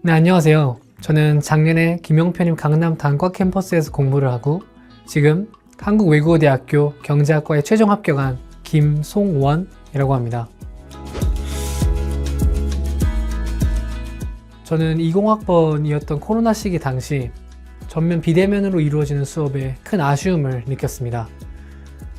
네, 안녕하세요. 저는 작년에 김영편님 강남 단과 캠퍼스에서 공부를 하고 지금 한국외국어대학교 경제학과에 최종 합격한 김송원이라고 합니다. 저는 20학번이었던 코로나 시기 당시 전면 비대면으로 이루어지는 수업에 큰 아쉬움을 느꼈습니다.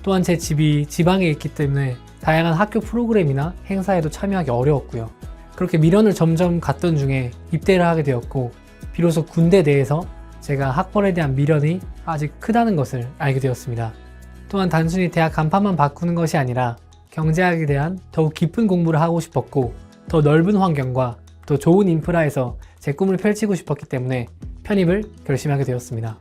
또한 제 집이 지방에 있기 때문에 다양한 학교 프로그램이나 행사에도 참여하기 어려웠고요. 그렇게 미련을 점점 갖던 중에 입대를 하게 되었고 비로소 군대 내에서 제가 학벌에 대한 미련이 아직 크다는 것을 알게 되었습니다. 또한 단순히 대학 간판만 바꾸는 것이 아니라 경제학에 대한 더욱 깊은 공부를 하고 싶었고 더 넓은 환경과 더 좋은 인프라에서 제 꿈을 펼치고 싶었기 때문에 편입을 결심하게 되었습니다.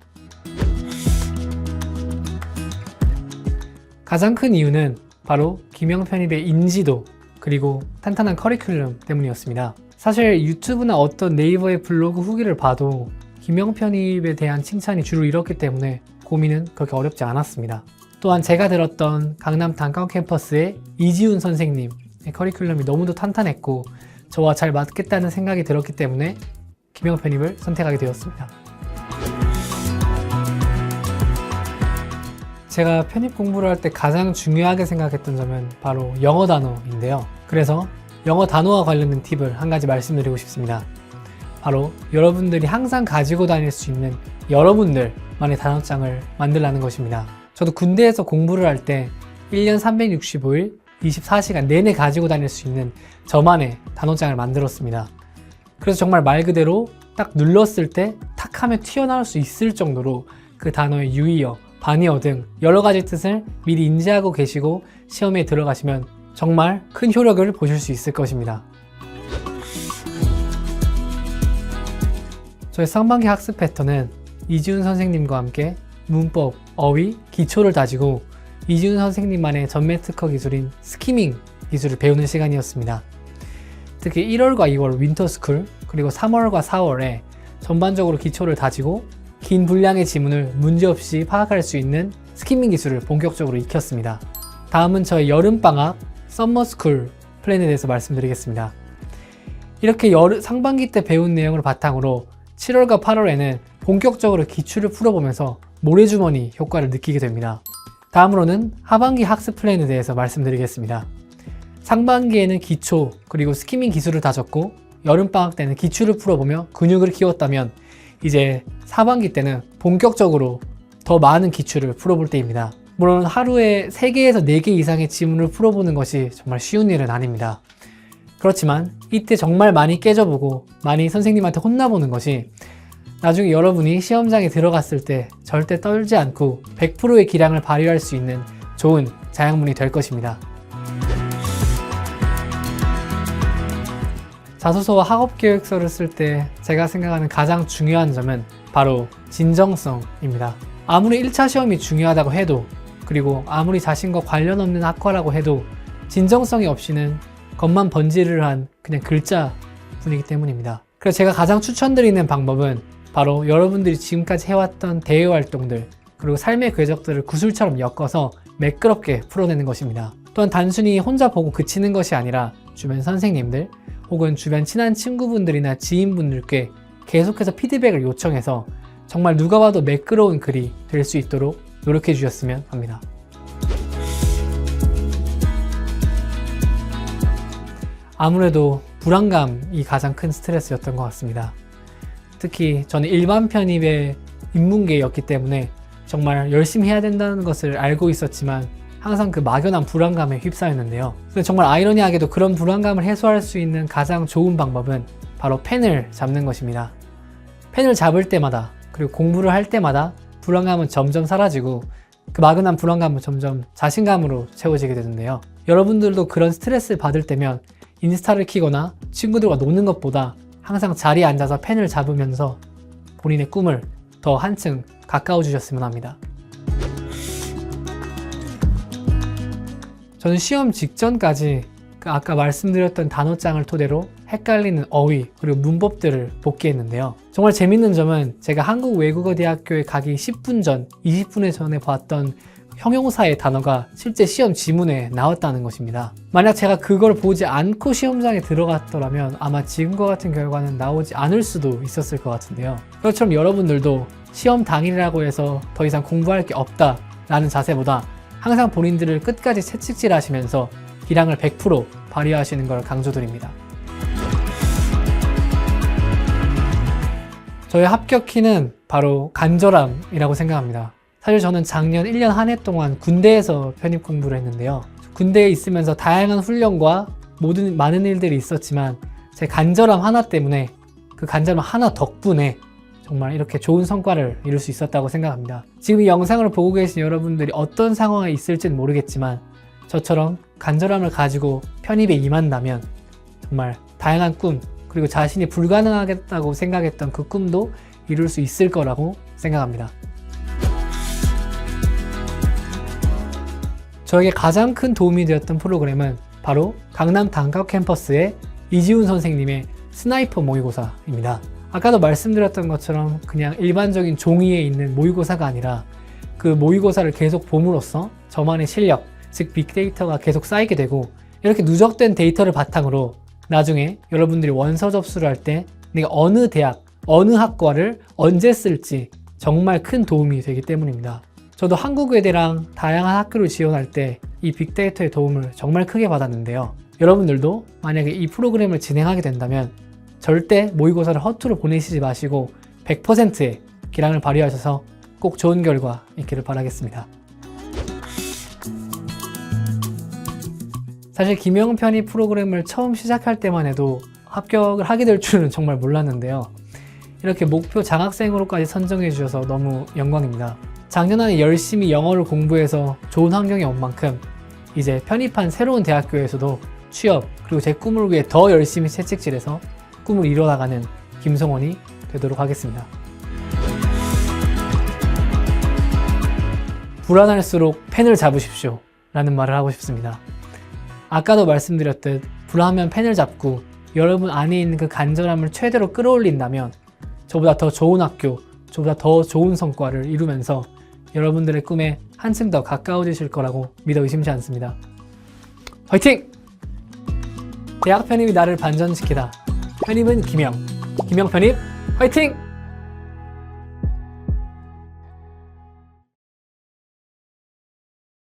가장 큰 이유는 바로 김영편입의 인지도 그리고 탄탄한 커리큘럼 때문이었습니다. 사실 유튜브나 어떤 네이버의 블로그 후기를 봐도 김영편입에 대한 칭찬이 주로 이렇기 때문에 고민은 그렇게 어렵지 않았습니다. 또한 제가 들었던 강남 단과 캠퍼스의 이지훈 선생님의 커리큘럼이 너무도 탄탄했고 저와 잘 맞겠다는 생각이 들었기 때문에 김영편입을 선택하게 되었습니다. 제가 편입 공부를 할 때 가장 중요하게 생각했던 점은 바로 영어 단어인데요. 그래서 영어 단어와 관련된 팁을 한 가지 말씀드리고 싶습니다. 바로 여러분들이 항상 가지고 다닐 수 있는 여러분들만의 단어장을 만들라는 것입니다. 저도 군대에서 공부를 할 때 1년 365일 24시간 내내 가지고 다닐 수 있는 저만의 단어장을 만들었습니다. 그래서 정말 말 그대로 딱 눌렀을 때 탁 하면 튀어나올 수 있을 정도로 그 단어의 유의어, 반의어 등 여러 가지 뜻을 미리 인지하고 계시고 시험에 들어가시면 정말 큰 효력을 보실 수 있을 것입니다. 저의 상반기 학습 패턴은 이지훈 선생님과 함께 문법, 어휘, 기초를 다지고 이지훈 선생님만의 전매 특허 기술인 스키밍 기술을 배우는 시간이었습니다. 특히 1월과 2월 윈터스쿨 그리고 3월과 4월에 전반적으로 기초를 다지고 긴 분량의 지문을 문제없이 파악할 수 있는 스키밍 기술을 본격적으로 익혔습니다. 다음은 저의 여름방학 썸머스쿨 플랜에 대해서 말씀드리겠습니다. 이렇게 상반기 때 배운 내용을 바탕으로 7월과 8월에는 본격적으로 기출을 풀어보면서 모래주머니 효과를 느끼게 됩니다. 다음으로는 하반기 학습 플랜에 대해서 말씀드리겠습니다. 상반기에는 기초 그리고 스키밍 기술을 다졌고 여름방학 때는 기출을 풀어보며 근육을 키웠다면 이제 하반기 때는 본격적으로 더 많은 기출을 풀어볼 때입니다. 물론 하루에 3개에서 4개 이상의 지문을 풀어보는 것이 정말 쉬운 일은 아닙니다. 그렇지만 이때 정말 많이 깨져보고 많이 선생님한테 혼나보는 것이 나중에 여러분이 시험장에 들어갔을 때 절대 떨지 않고 100%의 기량을 발휘할 수 있는 좋은 자양분이 될 것입니다. 자소서와 학업계획서를 쓸 때 제가 생각하는 가장 중요한 점은 바로 진정성입니다. 아무리 1차 시험이 중요하다고 해도 그리고 아무리 자신과 관련 없는 학과라고 해도 진정성이 없이는 겉만 번지르르 한 그냥 글자뿐이기 때문입니다. 그래서 제가 가장 추천드리는 방법은 바로 여러분들이 지금까지 해왔던 대외 활동들 그리고 삶의 궤적들을 구슬처럼 엮어서 매끄럽게 풀어내는 것입니다. 또한 단순히 혼자 보고 그치는 것이 아니라 주변 선생님들 혹은 주변 친한 친구분들이나 지인분들께 계속해서 피드백을 요청해서 정말 누가 봐도 매끄러운 글이 될 수 있도록 노력해 주셨으면 합니다. 아무래도 불안감이 가장 큰 스트레스였던 것 같습니다. 특히 저는 일반 편입의 인문계였기 때문에 정말 열심히 해야 된다는 것을 알고 있었지만 항상 그 막연한 불안감에 휩싸였는데요. 근데 정말 아이러니하게도 그런 불안감을 해소할 수 있는 가장 좋은 방법은 바로 펜을 잡는 것입니다. 펜을 잡을 때마다 그리고 공부를 할 때마다 불안감은 점점 사라지고 그 막연한 불안감은 점점 자신감으로 채워지게 되는데요. 여러분들도 그런 스트레스를 받을 때면 인스타를 키거나 친구들과 노는 것보다 항상 자리에 앉아서 펜을 잡으면서 본인의 꿈을 더 한층 가까워 주셨으면 합니다. 저는 시험 직전까지 아까 말씀드렸던 단어장을 토대로 헷갈리는 어휘 그리고 문법들을 복기했는데요. 정말 재밌는 점은 제가 한국외국어대학교에 가기 10분 전, 20분에 전에 봤던 형용사의 단어가 실제 시험 지문에 나왔다는 것입니다. 만약 제가 그걸 보지 않고 시험장에 들어갔더라면 아마 지금과 같은 결과는 나오지 않을 수도 있었을 것 같은데요. 그것처럼 여러분들도 시험 당일이라고 해서 더 이상 공부할 게 없다 라는 자세보다 항상 본인들을 끝까지 채찍질 하시면서 기량을 100% 발휘하시는 걸 강조드립니다. 저의 합격 키는 바로 간절함이라고 생각합니다. 사실 저는 작년 1년 한 해 동안 군대에서 편입 공부를 했는데요. 군대에 있으면서 다양한 훈련과 많은 일들이 있었지만 제 간절함 하나 때문에 그 간절함 하나 덕분에 정말 이렇게 좋은 성과를 이룰 수 있었다고 생각합니다. 지금 이 영상을 보고 계신 여러분들이 어떤 상황에 있을지는 모르겠지만 저처럼 간절함을 가지고 편입에 임한다면 정말 다양한 꿈 그리고 자신이 불가능하겠다고 생각했던 그 꿈도 이룰 수 있을 거라고 생각합니다. 저에게 가장 큰 도움이 되었던 프로그램은 바로 강남 단과 캠퍼스의 이지훈 선생님의 스나이퍼 모의고사입니다. 아까도 말씀드렸던 것처럼 그냥 일반적인 종이에 있는 모의고사가 아니라 그 모의고사를 계속 봄으로써 저만의 실력, 즉 빅데이터가 계속 쌓이게 되고 이렇게 누적된 데이터를 바탕으로 나중에 여러분들이 원서 접수를 할 때 내가 어느 대학, 어느 학과를 언제 쓸지 정말 큰 도움이 되기 때문입니다. 저도 한국외대랑 다양한 학교를 지원할 때 이 빅데이터의 도움을 정말 크게 받았는데요. 여러분들도 만약에 이 프로그램을 진행하게 된다면 절대 모의고사를 허투루 보내시지 마시고 100%의 기량을 발휘하셔서 꼭 좋은 결과 있기를 바라겠습니다. 사실 김영 편입 프로그램을 처음 시작할 때만 해도 합격을 하게 될 줄은 정말 몰랐는데요. 이렇게 목표 장학생으로까지 선정해 주셔서 너무 영광입니다. 작년 안에 열심히 영어를 공부해서 좋은 환경에 온 만큼 이제 편입한 새로운 대학교에서도 취업 그리고 제 꿈을 위해 더 열심히 채찍질해서 꿈을 이뤄나가는 김성원이 되도록 하겠습니다. 불안할수록 펜을 잡으십시오 라는 말을 하고 싶습니다. 아까도 말씀드렸듯 불안하면 펜을 잡고 여러분 안에 있는 그 간절함을 최대로 끌어올린다면 저보다 더 좋은 학교, 저보다 더 좋은 성과를 이루면서 여러분들의 꿈에 한층 더 가까워지실 거라고 믿어 의심치 않습니다. 화이팅! 대학 편입이 나를 반전시키다. 편입은 김영 편입 화이팅!